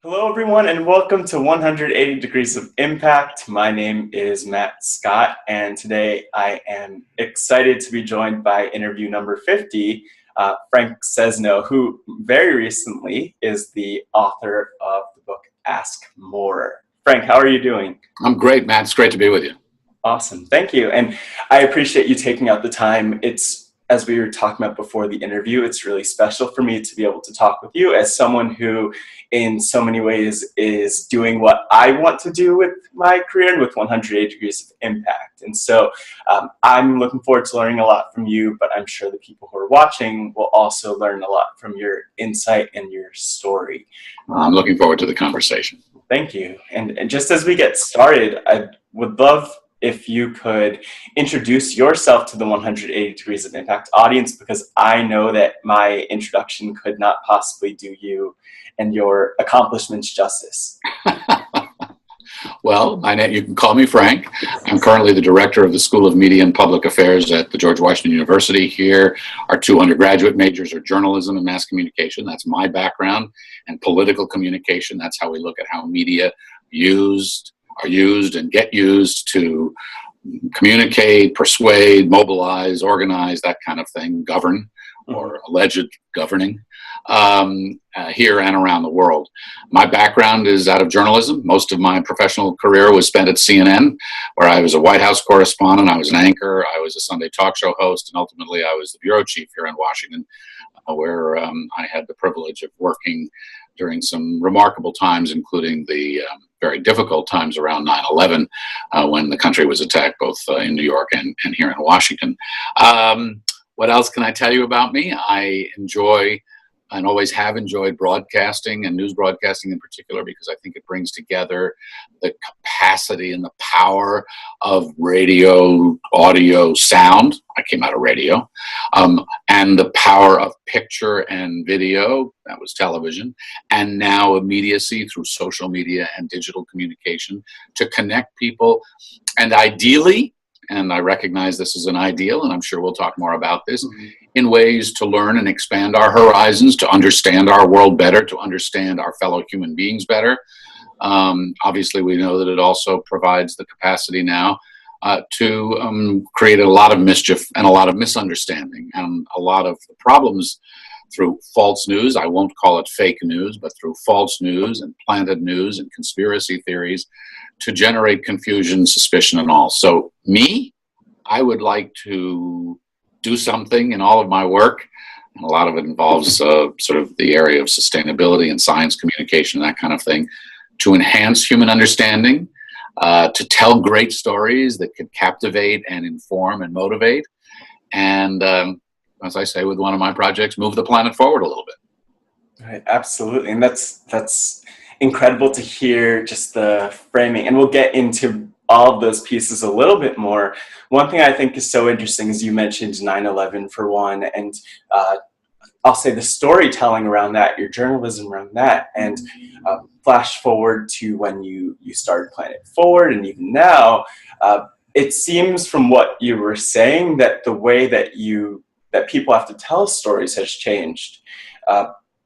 Hello, everyone, and welcome to 180 Degrees of Impact. My name is Matt Scott, and today I am excited to be joined by interview number 50, Frank Sesno, who very recently is the author of the book Ask More. Frank, how are you doing? I'm great, Matt. It's great to be with you. Awesome. Thank you. And I appreciate you taking out the time. As we were talking about before the interview, it's really special for me to be able to talk with you as someone who, in so many ways, is doing what I want to do with my career and with 180 Degrees of Impact. And so I'm looking forward to learning a lot from you, but I'm sure the people who are watching will also learn a lot from your insight and your story. I'm looking forward to the conversation. Thank you. And just as we get started, I would love if you could introduce yourself to the 180 Degrees of Impact audience, because I know that my introduction could not possibly do you and your accomplishments justice. Well, you can call me Frank. I'm currently the director of the School of Media and Public Affairs at the George Washington University. Here, our two undergraduate majors are journalism and mass communication. That's my background, and political communication. That's how we look at how media are used and get used to communicate, persuade, mobilize, organize, that kind of thing, govern, or alleged governing, here and around the world. My background is out of journalism. Most of my professional career was spent at CNN, where I was a White House correspondent, I was an anchor, I was a Sunday talk show host, and ultimately I was the bureau chief here in Washington, where I had the privilege of working during some remarkable times, including the very difficult times around 9/11, when the country was attacked both in New York and here in Washington. What else can I tell you about me? I enjoy and always have enjoyed broadcasting, and news broadcasting in particular, because I think it brings together the capacity and the power of radio, audio, sound. I came out of radio, and the power of picture and video, that was television, and now immediacy through social media and digital communication to connect people, and ideally, and I recognize this is an ideal, and I'm sure we'll talk more about this, in ways to learn and expand our horizons, to understand our world better, to understand our fellow human beings better. Obviously, we know that it also provides the capacity now to create a lot of mischief and a lot of misunderstanding and a lot of the problems through false news. I won't call it fake news, but through false news and planted news and conspiracy theories to generate confusion, suspicion, and all. So I would like to do something in all of my work, and a lot of it involves sort of the area of sustainability and science communication, that kind of thing, to enhance human understanding, to tell great stories that could captivate and inform and motivate, and as I say with one of my projects, move the planet forward a little bit. Right, absolutely, and that's incredible to hear, just the framing, and we'll get into all of those pieces a little bit more. One thing I think is so interesting is you mentioned 9/11 for one, and I'll say the storytelling around that, your journalism around that, and flash forward to when you started Planet Forward, and even now, it seems from what you were saying that the way that people have to tell stories has changed.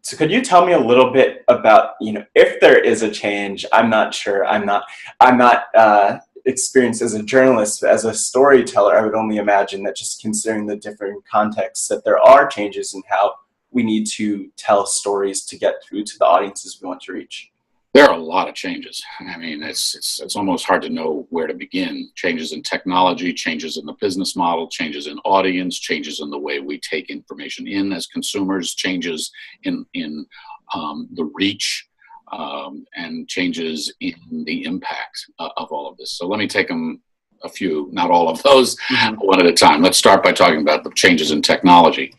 So could you tell me a little bit about, if there is a change? I'm not sure. I'm not experienced as a journalist, but as a storyteller, I would only imagine that, just considering the different contexts, that there are changes in how we need to tell stories to get through to the audiences we want to reach. There are a lot of changes. I mean, it's almost hard to know where to begin. Changes in technology, changes in the business model, changes in audience, changes in the way we take information in as consumers, changes in the reach, and changes in the impact of all of this. So let me take them a few, not all of those, one at a time. Let's start by talking about the changes in technology.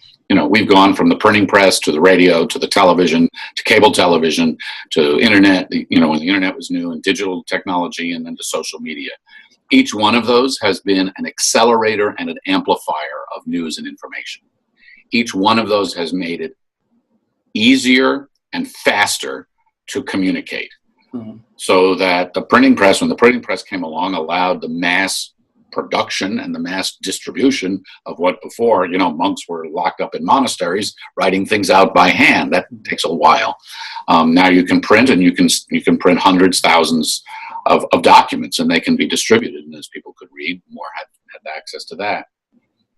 We've gone from the printing press to the radio to the television to cable television to internet, when the internet was new, and digital technology, and then to social media. Each one of those has been an accelerator and an amplifier of news and information. Each one of those has made it easier and faster to communicate. So that when the printing press came along, allowed the mass production and the mass distribution of what before, monks were locked up in monasteries writing things out by hand. That takes a while. Now you can print, and you can print hundreds, thousands of documents, and they can be distributed, and as people could read, more had access to that.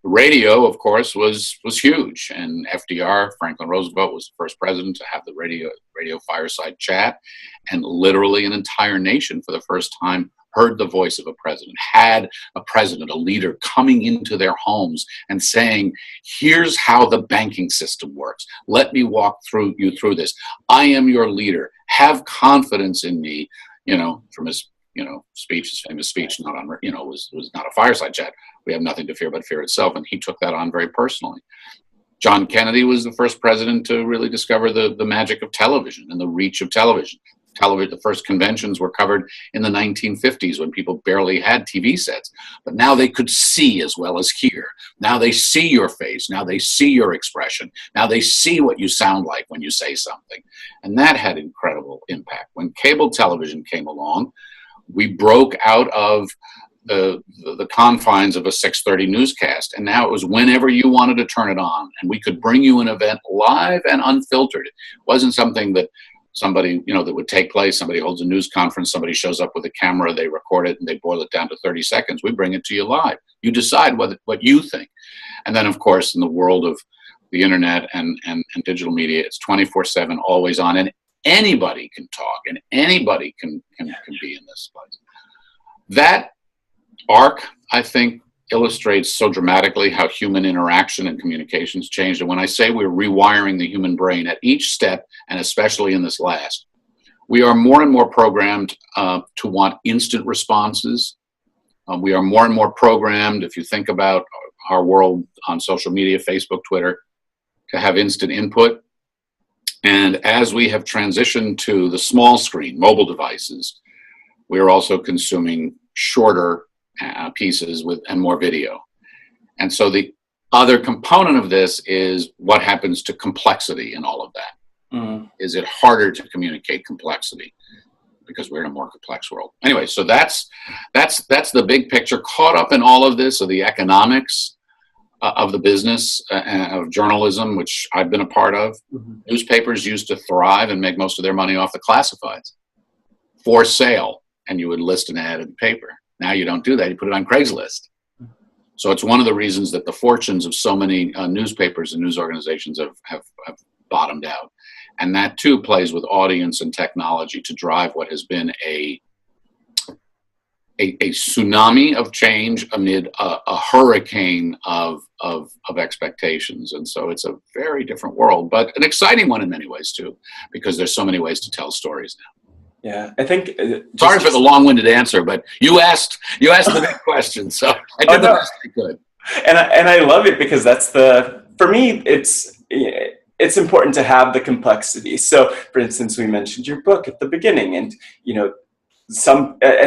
Radio, of course, was huge, and FDR, Franklin Roosevelt, was the first president to have the radio fireside chat, and literally an entire nation for the first time heard the voice of a president, had a president, a leader coming into their homes and saying, here's how the banking system works. Let me walk you through this. I am your leader. Have confidence in me, from his speech, his famous speech, not on, was not a fireside chat. We have nothing to fear but fear itself. And he took that on very personally. John Kennedy was the first president to really discover the magic of television and the reach of television. The first conventions were covered in the 1950s when people barely had TV sets. But now they could see as well as hear. Now they see your face. Now they see your expression. Now they see what you sound like when you say something. And that had incredible impact. When cable television came along, we broke out of the confines of a 6:30 newscast, and now it was whenever you wanted to turn it on, and we could bring you an event live and unfiltered. It wasn't something that somebody, that would take place. Somebody holds a news conference, somebody shows up with a camera, they record it, and they boil it down to 30 seconds. We bring it to you live. You decide what you think. And then, of course, in the world of the internet and digital media, it's 24/7, always on, and anybody can talk, and anybody can be in this place. That arc, I think, illustrates so dramatically how human interaction and communications changed. And when I say we're rewiring the human brain at each step, and especially in this last, we are more and more programmed to want instant responses. We are more and more programmed, if you think about our world on social media, Facebook, Twitter, to have instant input. And as we have transitioned to the small screen, mobile devices, we are also consuming shorter pieces and more video. And so the other component of this is what happens to complexity in all of that. Mm. Is it harder to communicate complexity because we're in a more complex world? Anyway, so that's the big picture. Caught up in all of this are the economics of the business of journalism, which I've been a part of. Mm-hmm. Newspapers used to thrive and make most of their money off the classifieds. For sale, and you would list an ad in the paper. Now you don't do that. You put it on Craigslist. So it's one of the reasons that the fortunes of so many newspapers and news organizations have bottomed out. And that too plays with audience and technology to drive what has been a tsunami of change amid a hurricane of expectations. And so it's a very different world, but an exciting one in many ways too, because there's so many ways to tell stories now. Yeah, I think. Sorry for the long-winded answer, but you asked the big question, so I did the best I could. And I love it because for me, it's important to have the complexity. So, for instance, we mentioned your book at the beginning, and I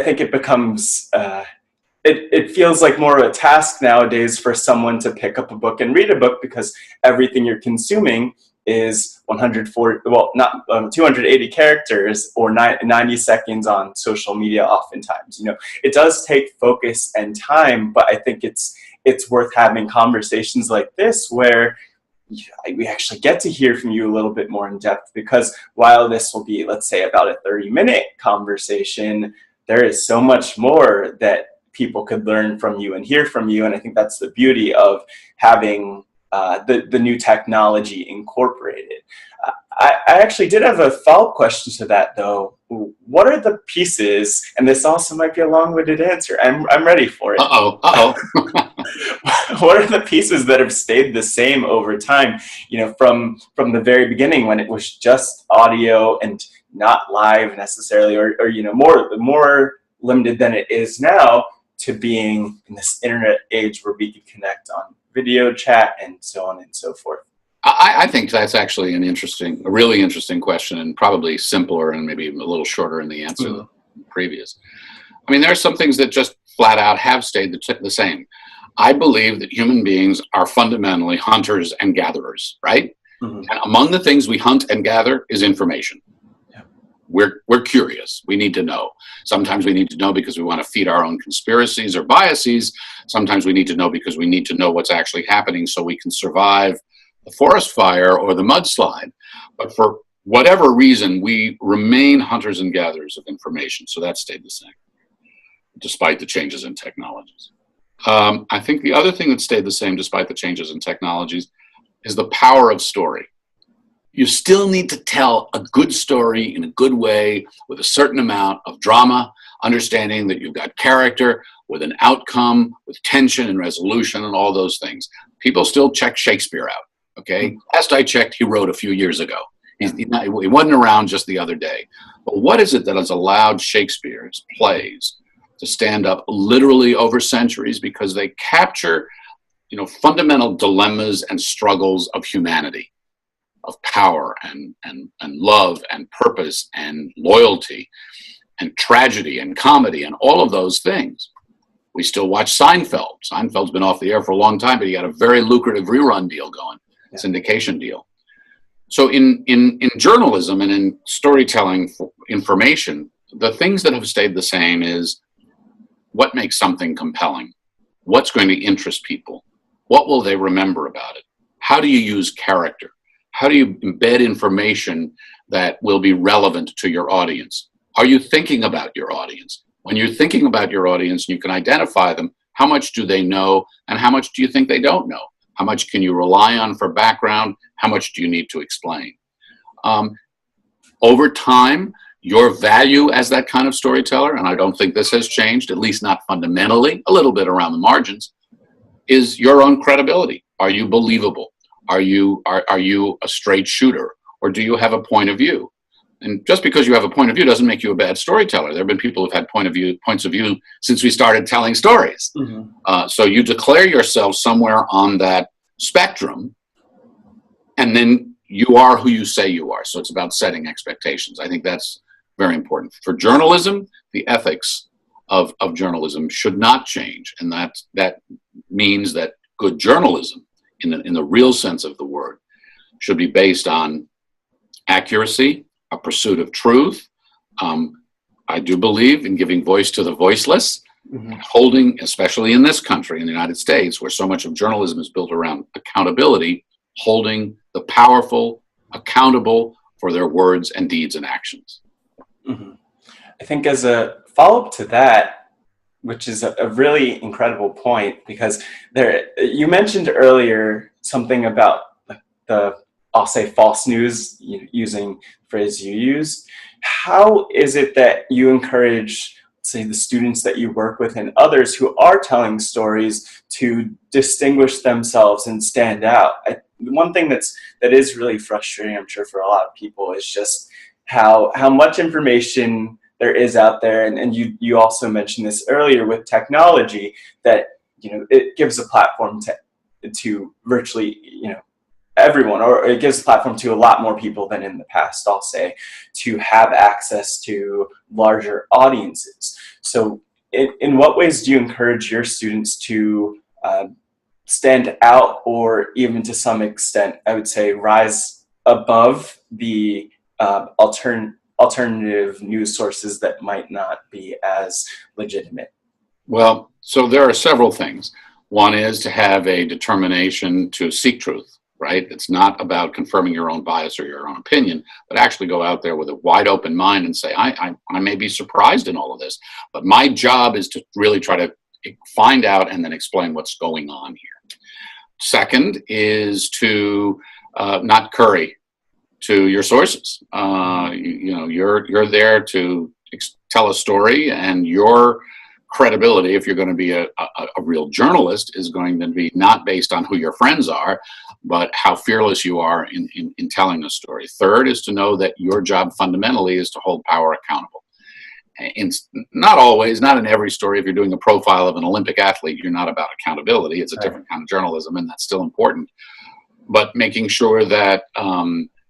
think it becomes. It feels like more of a task nowadays for someone to pick up a book and read a book because everything you're consuming is 280 characters or 90 seconds on social media oftentimes. It does take focus and time, but I think it's worth having conversations like this where we actually get to hear from you a little bit more in depth, because while this will be, let's say, about a 30-minute conversation, there is so much more that people could learn from you and hear from you. And I think that's the beauty of having the new technology incorporated. I actually did have a follow-up question to that, though. What are the pieces, and this also might be a long-winded answer, I'm ready for it. What are the pieces that have stayed the same over time, from the very beginning when it was just audio and not live necessarily, or more limited than it is now, to being in this internet age where we can connect on video chat and so on and so forth? I think that's actually a really interesting question, and probably simpler and maybe a little shorter in the answer than the previous. I mean, there are some things that just flat out have stayed the same. I believe that human beings are fundamentally hunters and gatherers, right? Mm-hmm. And among the things we hunt and gather is information. Yeah. we're curious. We need to know. Sometimes we need to know because we want to feed our own conspiracies or biases. Sometimes we need to know because we need to know what's actually happening so we can survive the forest fire or the mudslide. But for whatever reason, we remain hunters and gatherers of information. So that stayed the same, despite the changes in technologies. I think the other thing that stayed the same despite the changes in technologies is the power of story. You still need to tell a good story in a good way with a certain amount of drama, understanding that you've got character with an outcome, with tension and resolution and all those things. People still check Shakespeare out, okay? Last I checked, he wrote a few years ago. He wasn't around just the other day. But what is it that has allowed Shakespeare's plays to stand up literally over centuries? Because they capture, fundamental dilemmas and struggles of humanity, of power and love and purpose and loyalty and tragedy and comedy and all of those things. We still watch Seinfeld. Seinfeld's been off the air for a long time, but he got a very lucrative rerun deal going, syndication deal. So in journalism and in storytelling for information, the things that have stayed the same is what makes something compelling? What's going to interest people? What will they remember about it? How do you use character? How do you embed information that will be relevant to your audience? Are you thinking about your audience? When you're thinking about your audience, you can identify them. How much do they know? And how much do you think they don't know? How much can you rely on for background? How much do you need to explain? Over time, your value as that kind of storyteller, and I don't think this has changed, at least not fundamentally, a little bit around the margins, is your own credibility. Are you believable? Are you a straight shooter, or do you have a point of view? And just because you have a point of view doesn't make you a bad storyteller. There have been people who've had points of view since we started telling stories. Mm-hmm. So you declare yourself somewhere on that spectrum, and then you are who you say you are. So it's about setting expectations. I think that's very important. For journalism, the ethics of journalism should not change, and that means that good journalism, in the real sense of the word, should be based on accuracy, a pursuit of truth. I do believe in giving voice to the voiceless, mm-hmm. holding, especially in this country, in the United States, where so much of journalism is built around accountability, holding the powerful accountable for their words and deeds and actions. Mm-hmm. I think as a follow-up to that, which is a really incredible point, because you mentioned earlier something about the, I'll say, false news, using the phrase you used. How is it that you encourage, say, the students that you work with and others who are telling stories to distinguish themselves and stand out? One thing that is really frustrating, I'm sure, for a lot of people is just how much information there is out there, and you also mentioned this earlier with technology, that it gives a platform to virtually everyone, or it gives a platform to a lot more people than in the past, I'll say, to have access to larger audiences. So in what ways do you encourage your students to stand out, or even to some extent, I would say, rise above the alternative news sources that might not be as legitimate? Well, so there are several things. One is to have a determination to seek truth, right? It's not about confirming your own bias or your own opinion, but actually go out there with a wide open mind and say, I may be surprised in all of this, but my job is to really try to find out and then explain what's going on here. Second is to not curry to your sources. You're there to tell a story, and your credibility, if you're going to be a real journalist, is going to be not based on who your friends are, but how fearless you are in telling a story. Third is to know that your job fundamentally is to hold power accountable. Not always, not in every story. If you're doing a profile of an Olympic athlete, you're not about accountability. It's a different kind of journalism, and that's still important. But making sure that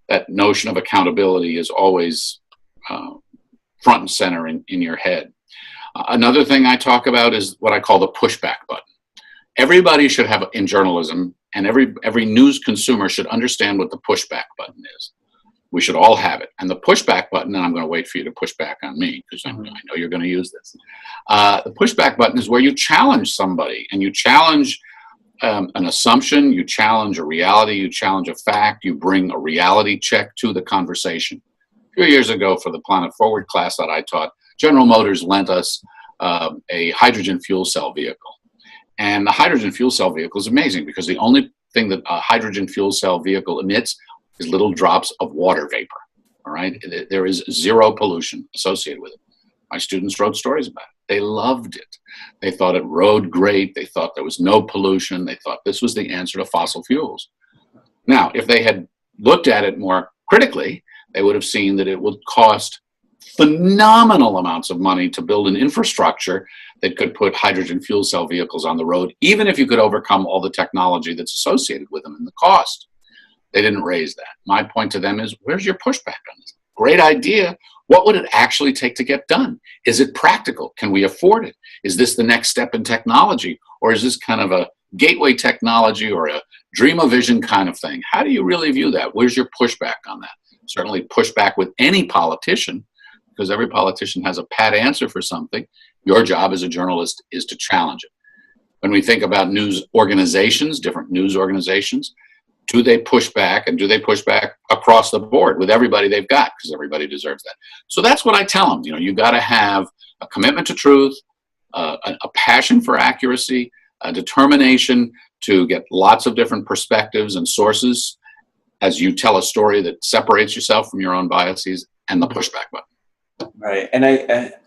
that notion of accountability is always front and center in your head. Another thing I talk about is what I call the pushback button. Everybody should have, in journalism, and every news consumer should understand what the pushback button is. We should all have it. And the pushback button, and I'm going to wait for you to push back on me because I know you're going to use this. The pushback button is where you challenge somebody, and you challenge an assumption, you challenge a reality, you challenge a fact, you bring a reality check to the conversation. A few years ago, for the Planet Forward class that I taught, General Motors lent us a hydrogen fuel cell vehicle. And the hydrogen fuel cell vehicle is amazing because the only thing that a hydrogen fuel cell vehicle emits is little drops of water vapor. All right, there is zero pollution associated with it. My students wrote stories about it. They loved it. They thought it rode great. They thought there was no pollution. They thought this was the answer to fossil fuels. Now, if they had looked at it more critically, they would have seen that it would cost phenomenal amounts of money to build an infrastructure that could put hydrogen fuel cell vehicles on the road, even if you could overcome all the technology that's associated with them and the cost. They didn't raise that. My point to them is, where's your pushback on this? Great idea. What would it actually take to get done? Is it practical? Can we afford it? Is this the next step in technology? Or is this kind of a gateway technology or a dream of vision kind of thing? How do you really view that? Where's your pushback on that? Certainly pushback with any politician, because every politician has a pat answer for something. Your job as a journalist is to challenge it. When we think about news organizations, different news organizations, do they push back, and do they push back across the board with everybody they've got? Because everybody deserves that. So that's what I tell them. You got to have a commitment to truth, a passion for accuracy, a determination to get lots of different perspectives and sources as you tell a story that separates yourself from your own biases, and the pushback button. Right. And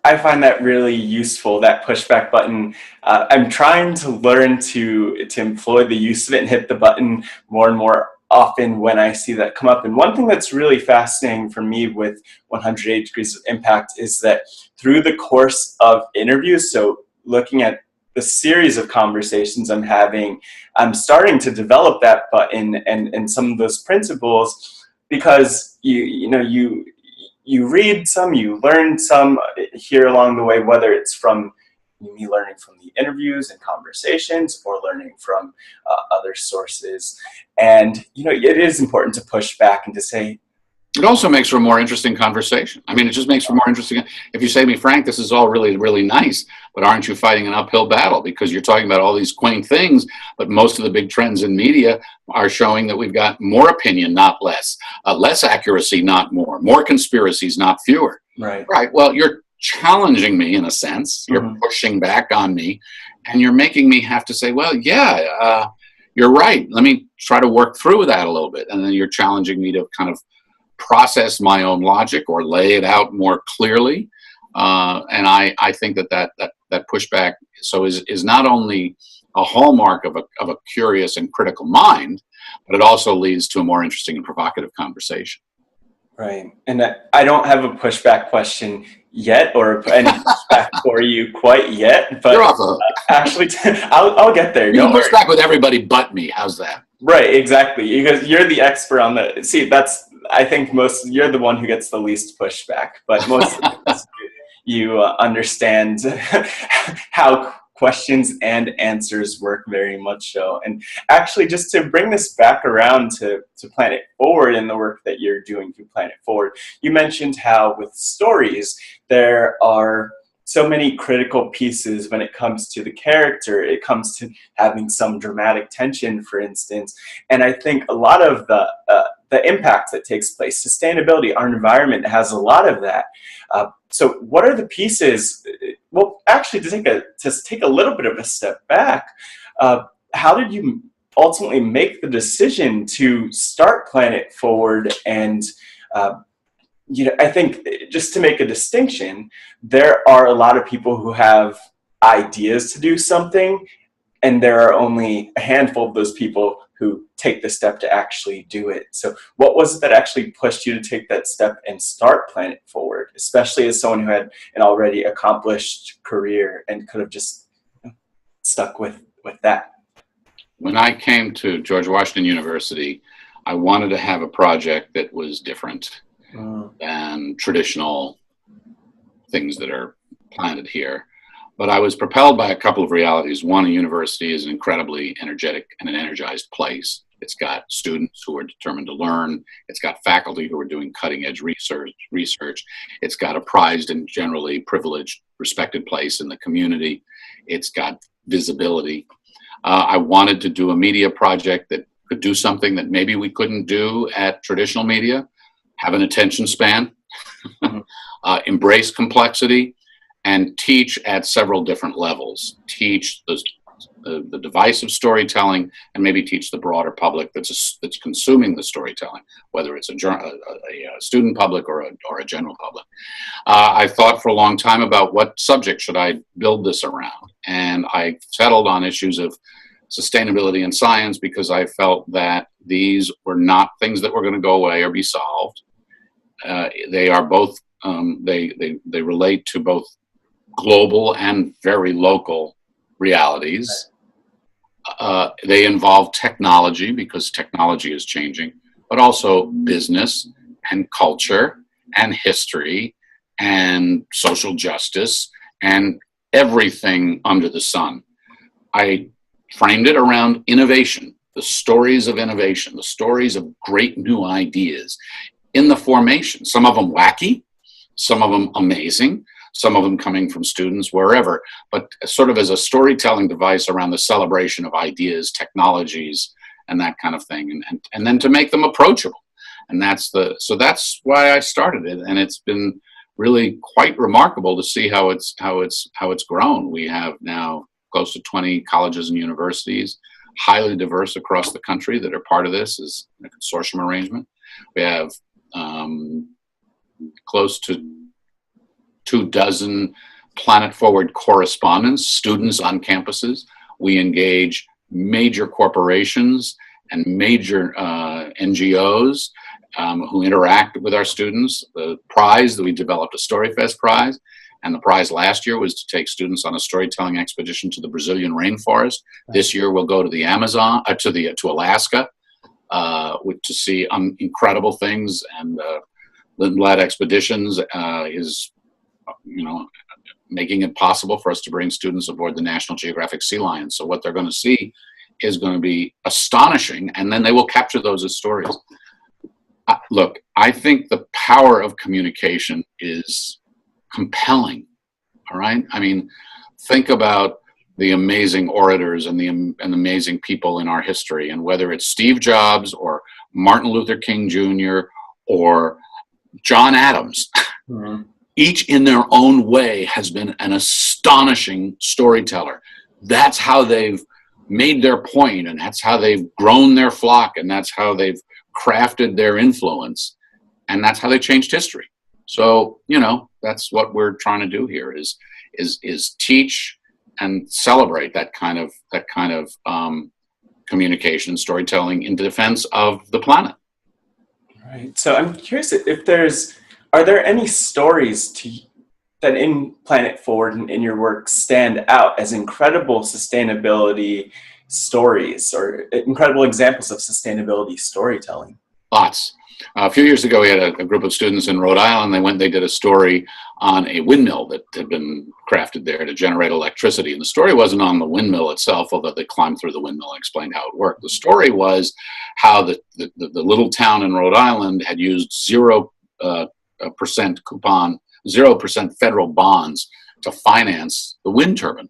I find that really useful, that pushback button. I'm trying to learn to employ the use of it and hit the button more and more often when I see that come up. And one thing that's really fascinating for me with 108 Degrees of Impact is that through the course of interviews, so looking at the series of conversations I'm having, I'm starting to develop that button and some of those principles, because you read some, you learn some here along the way, whether it's from me learning from the interviews and conversations or learning from other sources. And, it is important to push back and to say, it also makes for a more interesting conversation. I mean, it just makes for more interesting. If you say to me, Frank, this is all really, really nice, but aren't you fighting an uphill battle? Because you're talking about all these quaint things, but most of the big trends in media are showing that we've got more opinion, not less, less accuracy, not more conspiracies, not fewer. Right. Right. Well, you're challenging me in a sense. You're pushing back on me, and you're making me have to say, well, yeah, you're right. Let me try to work through that a little bit. And then you're challenging me to kind of process my own logic or lay it out more clearly. And I think that pushback is not only a hallmark of a curious and critical mind, but it also leads to a more interesting and provocative conversation. Right. And I don't have a pushback question yet, or any pushback for you quite yet, but actually, I'll get there. You can push back with everybody but me. How's that? Right, exactly. Because you're the expert on I think you're the one who gets the least pushback, but most of the you understand how questions and answers work very much so. And actually, just to bring this back around to Planet Forward and the work that you're doing through Planet Forward, you mentioned how with stories, there are so many critical pieces when it comes to the character. It comes to having some dramatic tension, for instance. And I think a lot of the impact that takes place, sustainability, our environment has a lot of that. So what are the pieces? Well, actually, to take a little bit of a step back, how did you ultimately make the decision to start Planet Forward? And I think just to make a distinction, there are a lot of people who have ideas to do something, and there are only a handful of those people who take the step to actually do it. So what was it that actually pushed you to take that step and start Planet Forward, especially as someone who had an already accomplished career and could have just stuck with that? When I came to George Washington University, I wanted to have a project that was different than traditional things that are planted here. But I was propelled by a couple of realities. One, a university is an incredibly energetic and an energized place. It's got students who are determined to learn. It's got faculty who are doing cutting edge research. It's got a prized and generally privileged, respected place in the community. It's got visibility. I wanted to do a media project that could do something that maybe we couldn't do at traditional media, have an attention span, embrace complexity, and teach at several different levels. Teach the device of storytelling, and maybe teach the broader public that's consuming the storytelling, whether it's a student public or a general public. I thought for a long time about what subject should I build this around, and I settled on issues of sustainability and science because I felt that these were not things that were going to go away or be solved. They are both they relate to both global and very local realities. They involve technology because technology is changing, but also business and culture and history and social justice and everything under the sun. I framed it around innovation, the stories of innovation, the stories of great new ideas in the formation, some of them wacky, some of them amazing, some of them coming from students wherever, but sort of as a storytelling device around the celebration of ideas, technologies, and that kind of thing, and then to make them approachable. And that's why I started it, and it's been really quite remarkable to see how it's grown. We have now close to 20 colleges and universities, highly diverse across the country, that are part of this as a consortium arrangement. We have close to 24 Planet Forward correspondents, students on campuses. We engage major corporations and major NGOs who interact with our students. The prize that we developed, a StoryFest prize, and the prize last year was to take students on a storytelling expedition to the Brazilian rainforest. This year we'll go to the Amazon, to Alaska, to see incredible things. And Lindblad Expeditions is, making it possible for us to bring students aboard the National Geographic Sea Lion. So what they're going to see is going to be astonishing, and then they will capture those as stories. Look, I think the power of communication is compelling. All right. I mean, think about the amazing orators and the amazing people in our history, and whether it's Steve Jobs or Martin Luther King Jr. or John Adams, each in their own way has been an astonishing storyteller. That's how they've made their point, and that's how they've grown their flock, and that's how they've crafted their influence, and that's how they changed history. So, that's what we're trying to do here is teach and celebrate that kind of communication, storytelling in defense of the planet. Right. So I'm curious if are there any stories that in Planet Forward and in your work stand out as incredible sustainability stories or incredible examples of sustainability storytelling? Lots. A few years ago, we had a group of students in Rhode Island. They did a story on a windmill that had been crafted there to generate electricity. And the story wasn't on the windmill itself, although they climbed through the windmill and explained how it worked. The story was how the little town in Rhode Island had used 0% coupon, 0% federal bonds to finance the wind turbine.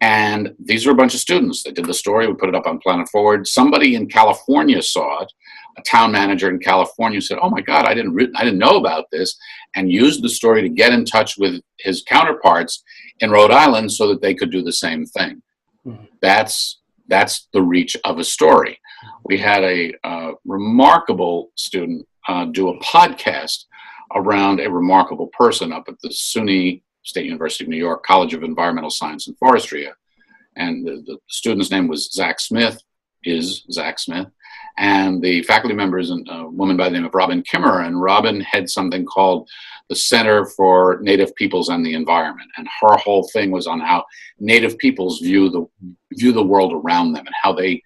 And these were a bunch of students that did the story. We put it up on Planet Forward. Somebody in California saw it. A town manager in California said, "Oh my God, I didn't know about this," and used the story to get in touch with his counterparts in Rhode Island so that they could do the same thing. Mm-hmm. That's the reach of a story. We had a remarkable student do a podcast around a remarkable person up at the SUNY, State University of New York, College of Environmental Science and Forestry. And the student's name was Zach Smith, and the faculty member is a woman by the name of Robin Kimmerer, and Robin had something called the Center for Native Peoples and the Environment, and her whole thing was on how Native peoples view the world around them, and how they,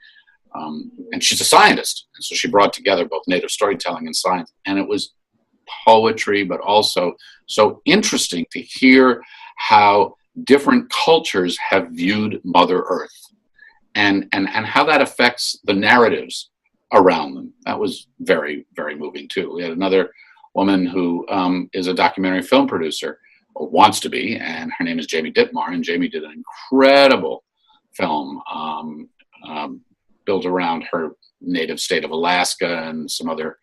and she's a scientist, and so she brought together both Native storytelling and science, and it was poetry, but also so interesting to hear how different cultures have viewed Mother Earth, and how that affects the narratives around them. That was very, very moving too. We had another woman who is a documentary film producer, or wants to be, and her name is Jamie Ditmar, and Jamie did an incredible film built around her native state of Alaska and some other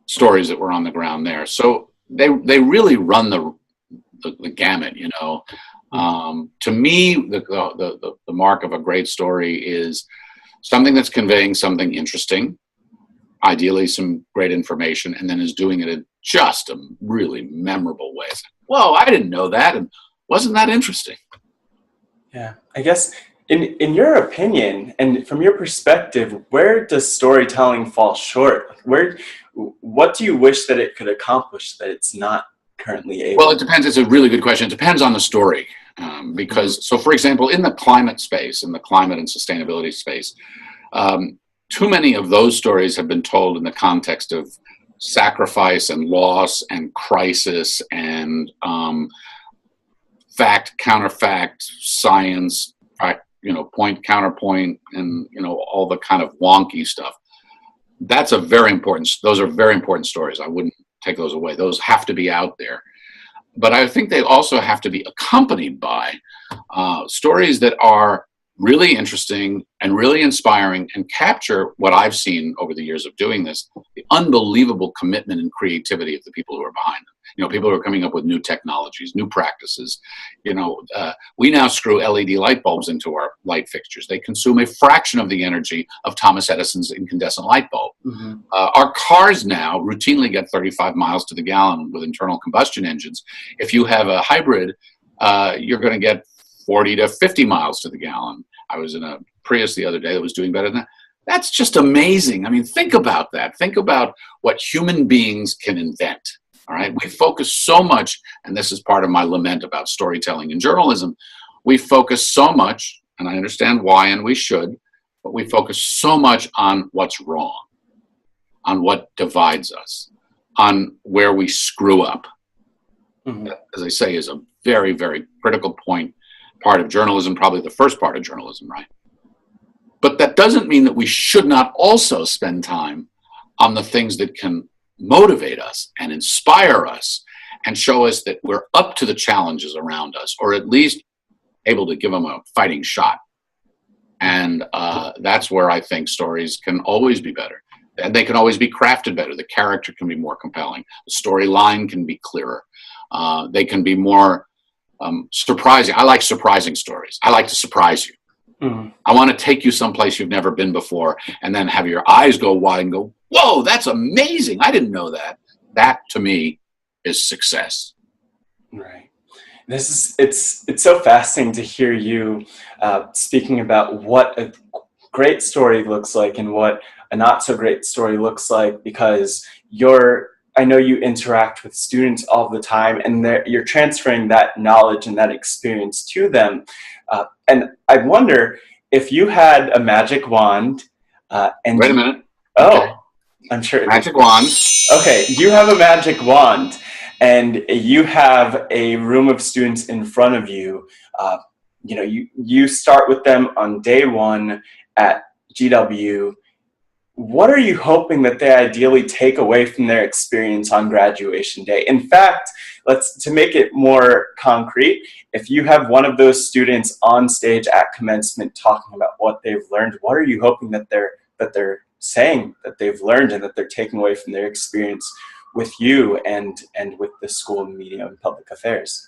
stories that were on the ground there. So they really run the gamut, you know. To me, the mark of a great story is something that's conveying something interesting, ideally some great information, and then is doing it in just a really memorable way. Whoa, I didn't know that, and wasn't that interesting? Yeah, I guess in your opinion and from your perspective, where does storytelling fall short? What do you wish that it could accomplish that it's not currently able? Well, it depends. It's a really good question. It depends on the story. Because, so for example, in the climate space, in the climate and sustainability space, too many of those stories have been told in the context of sacrifice and loss and crisis and fact, counterfact, science, point, counterpoint, and, all the kind of wonky stuff. Those are very important stories. I wouldn't take those away. Those have to be out there. But I think they also have to be accompanied by stories that are really interesting and really inspiring and capture what I've seen over the years of doing this, the unbelievable commitment and creativity of the people who are behind them. People who are coming up with new technologies, new practices. We now screw LED light bulbs into our light fixtures. They consume a fraction of the energy of Thomas Edison's incandescent light bulb. Mm-hmm. Our cars now routinely get 35 miles to the gallon with internal combustion engines. If you have a hybrid, you're going to get 40 to 50 miles to the gallon. I was in a Prius the other day that was doing better than that. That's just amazing. I mean, think about that. Think about what human beings can invent. All right. We focus so much, and this is part of my lament about storytelling and journalism. We focus so much, and I understand why, and we should, but we focus so much on what's wrong, on what divides us, on where we screw up. Mm-hmm. That, as I say, is a very, very critical part of journalism, probably the first part of journalism, right? But that doesn't mean that we should not also spend time on the things that can motivate us and inspire us and show us that we're up to the challenges around us, or at least able to give them a fighting shot. And that's where I think stories can always be better. And they can always be crafted better. The character can be more compelling. The storyline can be clearer. They can be more surprising. I like surprising stories. I like to surprise you. Mm-hmm. I want to take you someplace you've never been before and then have your eyes go wide and go, whoa, that's amazing. I didn't know that. That, to me, is success. Right. It's so fascinating to hear you speaking about what a great story looks like and what a not so great story looks like, because I know you interact with students all the time, and you're transferring that knowledge and that experience to them. And I wonder if you had a magic wand. And wait a minute. Oh, okay. I'm sure. Magic wand. Okay, you have a magic wand, and you have a room of students in front of you. You start with them on day one at GW. What are you hoping that they ideally take away from their experience on graduation day? In fact, to make it more concrete, if you have one of those students on stage at commencement talking about what they've learned, what are you hoping that they're saying that they've learned and that they're taking away from their experience with you and with the School of Media and Public Affairs?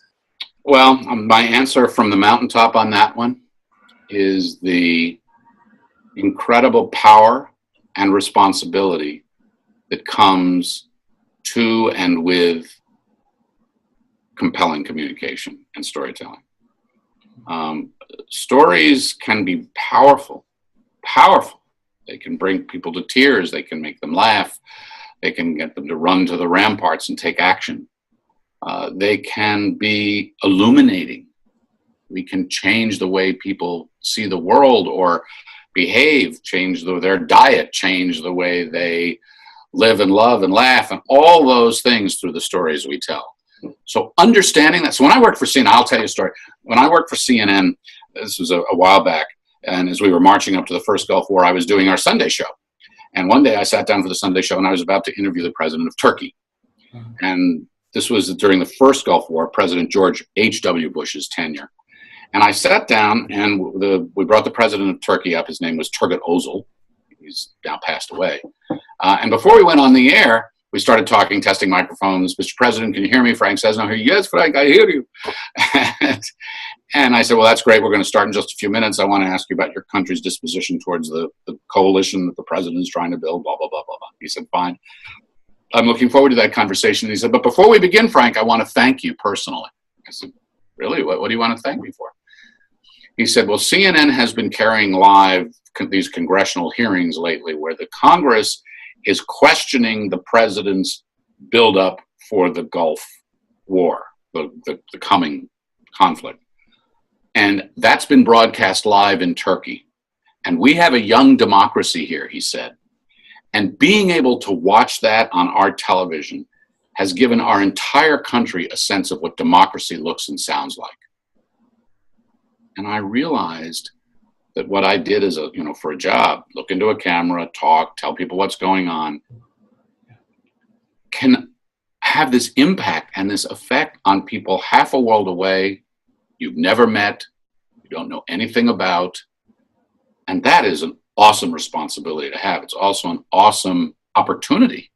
Well, my answer from the mountaintop on that one is the incredible power and responsibility that comes to and with compelling communication and storytelling. Stories can be powerful. They can bring people to tears. They can make them laugh. They can get them to run to the ramparts and take action. They can be illuminating. We can change the way people see the world or behave, change their diet, change the way they live and love and laugh, and all those things through the stories we tell. So understanding that. So when I worked for CNN, I'll tell you a story. When I worked for CNN, this was a while back, And as we were marching up to the first Gulf War, I was doing our Sunday show. And one day I sat down for the Sunday show and I was about to interview the president of Turkey. And this was during the first Gulf War, President George H.W. Bush's tenure. And I sat down and we brought the president of Turkey up. His name was Turgut Özal. He's now passed away. And before we went on the air, we started talking, testing microphones. Mr. President, can you hear me? Frank Sesno here. Yes, Frank, I hear you. And I said, well, that's great. We're going to start in just a few minutes. I want to ask you about your country's disposition towards the coalition that the president is trying to build, blah, blah, blah, blah, blah. He said, fine. I'm looking forward to that conversation. He said, but before we begin, Frank, I want to thank you personally. I said, really? What do you want to thank me for? He said, well, CNN has been carrying live these congressional hearings lately where the Congress is questioning the president's buildup for the Gulf War, the coming conflict. And that's been broadcast live in Turkey. And we have a young democracy here, he said. And being able to watch that on our television has given our entire country a sense of what democracy looks and sounds like. And I realized that what I did as for a job, look into a camera, talk, tell people what's going on, can have this impact and this effect on people half a world away, you've never met, you don't know anything about. And that is an awesome responsibility to have. It's also an awesome opportunity.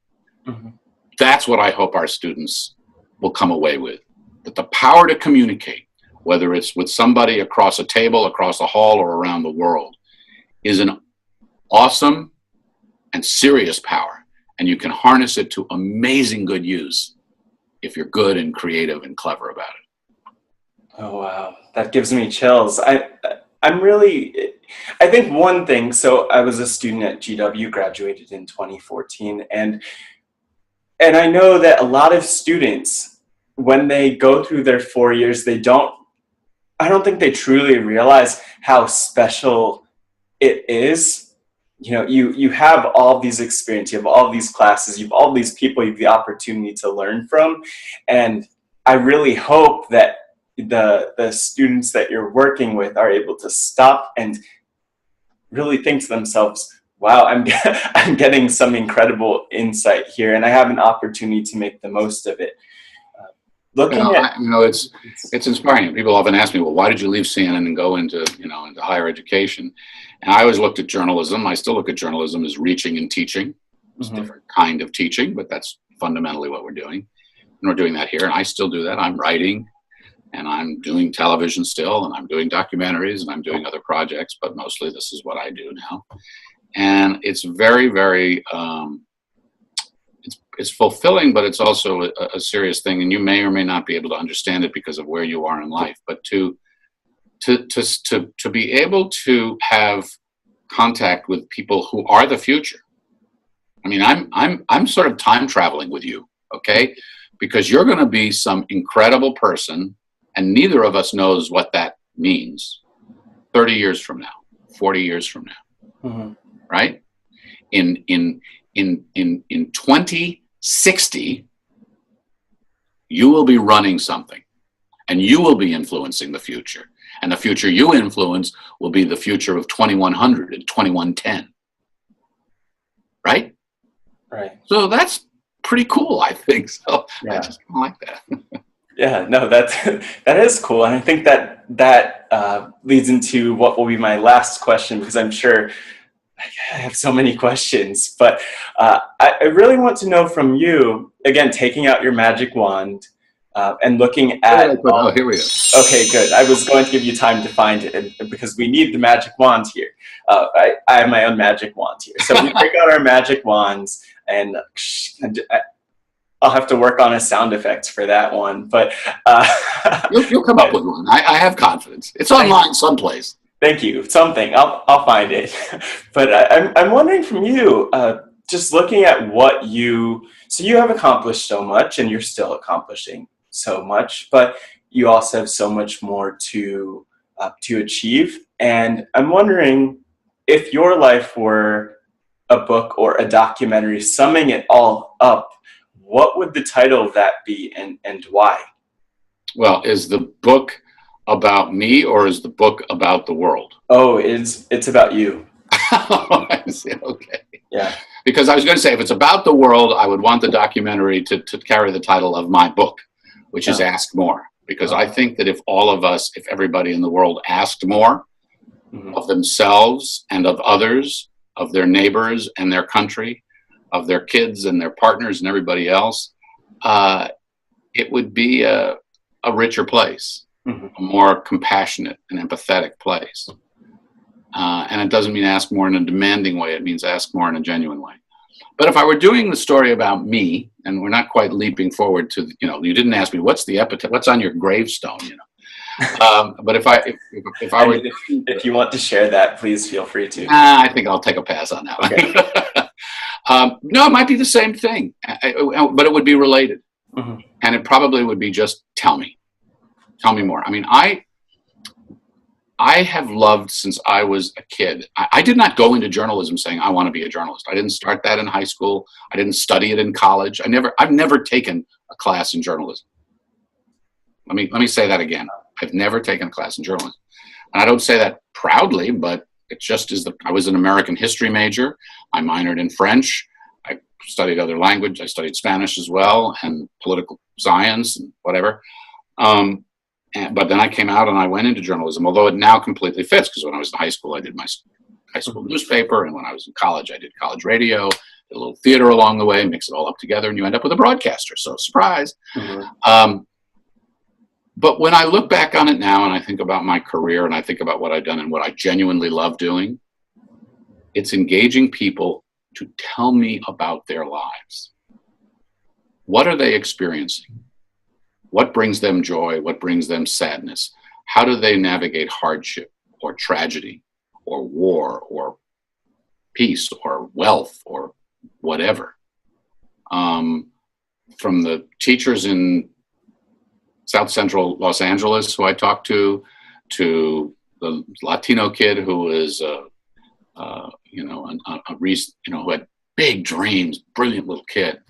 Mm-hmm. That's what I hope our students will come away with, that the power to communicate, whether it's with somebody across a table, across a hall, or around the world, is an awesome and serious power. And you can harness it to amazing good use if you're good and creative and clever about it. Oh, wow. That gives me chills. I think one thing, so I was a student at GW, graduated in 2014, and I know that a lot of students, when they go through their 4 years, I don't think they truly realize how special it is. You have all these experiences, you have all these classes, you have all these people you have the opportunity to learn from. And I really hope that the students that you're working with are able to stop and really think to themselves, wow, I'm getting some incredible insight here, and I have an opportunity to make the most of it. It's inspiring. People often ask me, well, why did you leave CNN and go into higher education? And I always looked at journalism. I still look at journalism as reaching and teaching. It's a different kind of teaching, but that's fundamentally what we're doing. And we're doing that here, and I still do that. I'm writing, and I'm doing television still, and I'm doing documentaries, and I'm doing other projects, but mostly this is what I do now. And it's very, very, it's fulfilling, but it's also a serious thing, and you may or may not be able to understand it because of where you are in life. But to be able to have contact with people who are the future. I mean, I'm sort of time traveling with you, okay? Because you're going to be some incredible person, and neither of us knows what that means 30 years from now, 40 years from now, right? In 2060, you will be running something, and you will be influencing the future. And the future you influence will be the future of 2100 and 2110. Right? Right. So that's pretty cool, I think. So yeah. I just like that. Yeah, no, that is cool. And I think that leads into what will be my last question, because I'm sure I have so many questions, but I really want to know from you, again, taking out your magic wand and looking at... Oh, here we go. Okay, good. I was going to give you time to find it because we need the magic wand here. I have my own magic wand here. So we take out our magic wands, and I'll have to work on a sound effect for that one. But you'll come up with one. I have confidence. It's online someplace. Thank you. Something. I'll find it. But I'm wondering from you, just looking at what you have accomplished so much, and you're still accomplishing so much, but you also have so much more to achieve. And I'm wondering if your life were a book or a documentary, summing it all up, what would the title of that be, and why? Well, is the book about me, or is the book about the world? Oh, it's about you. I see. Okay. Yeah. Because I was going to say, if it's about the world, I would want the documentary to carry the title of my book, which is Ask More. Because I think that if all of us, if everybody in the world asked more of themselves and of others, of their neighbors and their country, of their kids and their partners and everybody else, it would be a richer place, a more compassionate and empathetic place. And it doesn't mean ask more in a demanding way. It means ask more in a genuine way. But if I were doing the story about me, and we're not quite leaping forward to, you didn't ask me what's the epitaph, what's on your gravestone, But if I were, if you want to share that, please feel free to. I think I'll take a pass on that one. No, it might be the same thing, but it would be related, and it probably would be just tell me more. I mean, I have loved since I was a kid. I did not go into journalism saying I want to be a journalist. I didn't start that in high school. I didn't study it in college. I've never taken a class in journalism. Let me say that again. I've never taken a class in journalism. And I don't say that proudly, but it just is I was an American history major. I minored in French. I studied other language. I studied Spanish as well, and political science and whatever. But then I came out and I went into journalism, although it now completely fits, because when I was in high school, I did my high school newspaper. And when I was in college, I did college radio, did a little theater along the way, mix it all up together, and you end up with a broadcaster. So surprise. But when I look back on it now and I think about my career and I think about what I've done and what I genuinely love doing, it's engaging people to tell me about their lives. What are they experiencing? What brings them joy? What brings them sadness? How do they navigate hardship or tragedy or war or peace or wealth or whatever? From the teachers in South Central Los Angeles who I talked to the Latino kid who was, who had big dreams, brilliant little kid,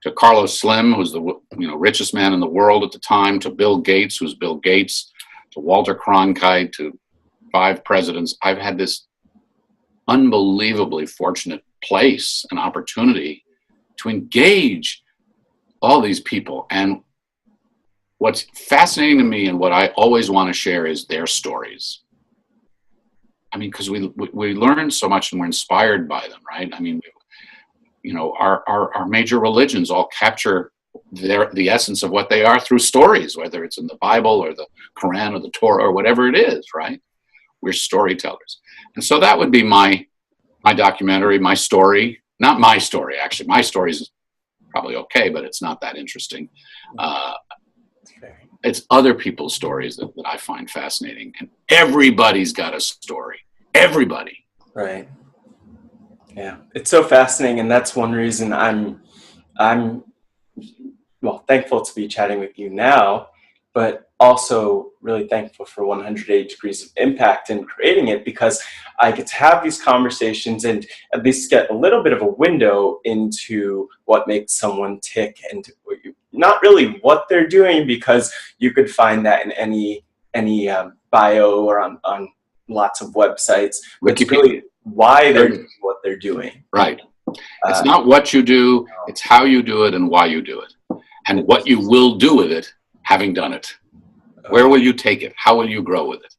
to Carlos Slim, who's the richest man in the world at the time, to Bill Gates, who's Bill Gates, to Walter Cronkite, to 5 presidents. I've had this unbelievably fortunate place and opportunity to engage all these people. And what's fascinating to me and what I always want to share is their stories. I mean, because we learn so much and we're inspired by them, right? I mean, our major religions all capture the essence of what they are through stories, whether it's in the Bible or the Quran or the Torah or whatever it is, right? We're storytellers. And so that would be my documentary, my story. Not my story, actually. My story is probably okay, but it's not that interesting. It's other people's stories that I find fascinating. And everybody's got a story. Everybody. Right. Yeah, it's so fascinating, and that's one reason I'm thankful to be chatting with you now, but also really thankful for 180 Degrees of Impact and creating it, because I get to have these conversations and at least get a little bit of a window into what makes someone tick, and not really what they're doing, because you could find that in any bio or on lots of websites. But it's really why they're doing what they're doing. Right. It's not what you do, it's how you do it and why you do it. And what you will do with it, having done it. Where will you take it? How will you grow with it?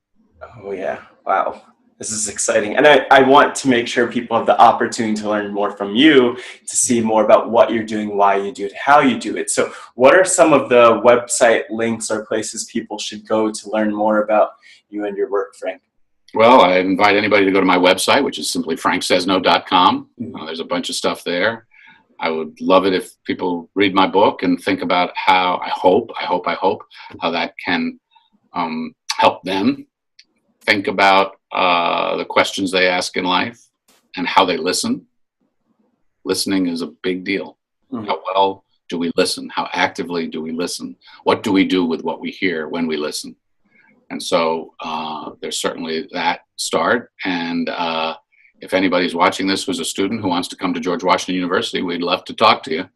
Oh, yeah. Wow. This is exciting. And I want to make sure people have the opportunity to learn more from you, to see more about what you're doing, why you do it, how you do it. So what are some of the website links or places people should go to learn more about you and your work, Frank? Well, I invite anybody to go to my website, which is simply franksesno.com. There's a bunch of stuff there. I would love it if people read my book and think about how I hope how that can help them think about the questions they ask in life and how they listen. Listening is a big deal. How well do we listen? How actively do we listen? What do we do with what we hear when we listen? And so there's certainly that start. And if anybody's watching this who's a student who wants to come to George Washington University, we'd love to talk to you.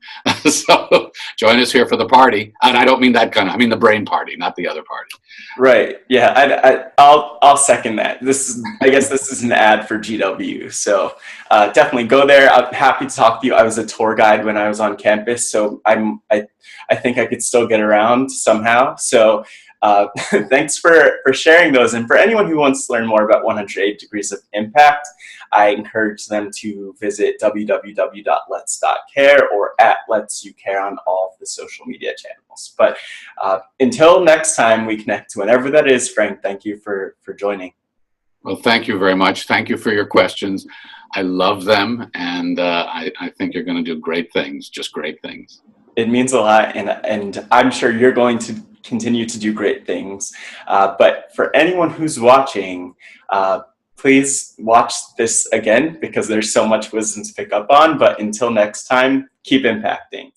So join us here for the party. And I don't mean that kind of, I mean the brain party, not the other party. Right. Yeah. I'll second that. I guess this is an ad for GW. So definitely go there. I'm happy to talk to you. I was a tour guide when I was on campus, so I think I could still get around somehow. So thanks for sharing those. And for anyone who wants to learn more about 108 Degrees of Impact, I encourage them to visit www.lets.care or @letsyoucare on all of the social media channels. But until next time we connect, whenever that is, Frank, thank you for joining. Well, thank you very much. Thank you for your questions. I love them, and I think you're going to do great things, just great things. It means a lot, and I'm sure you're going to continue to do great things. But for anyone who's watching, please watch this again because there's so much wisdom to pick up on. But until next time, keep impacting.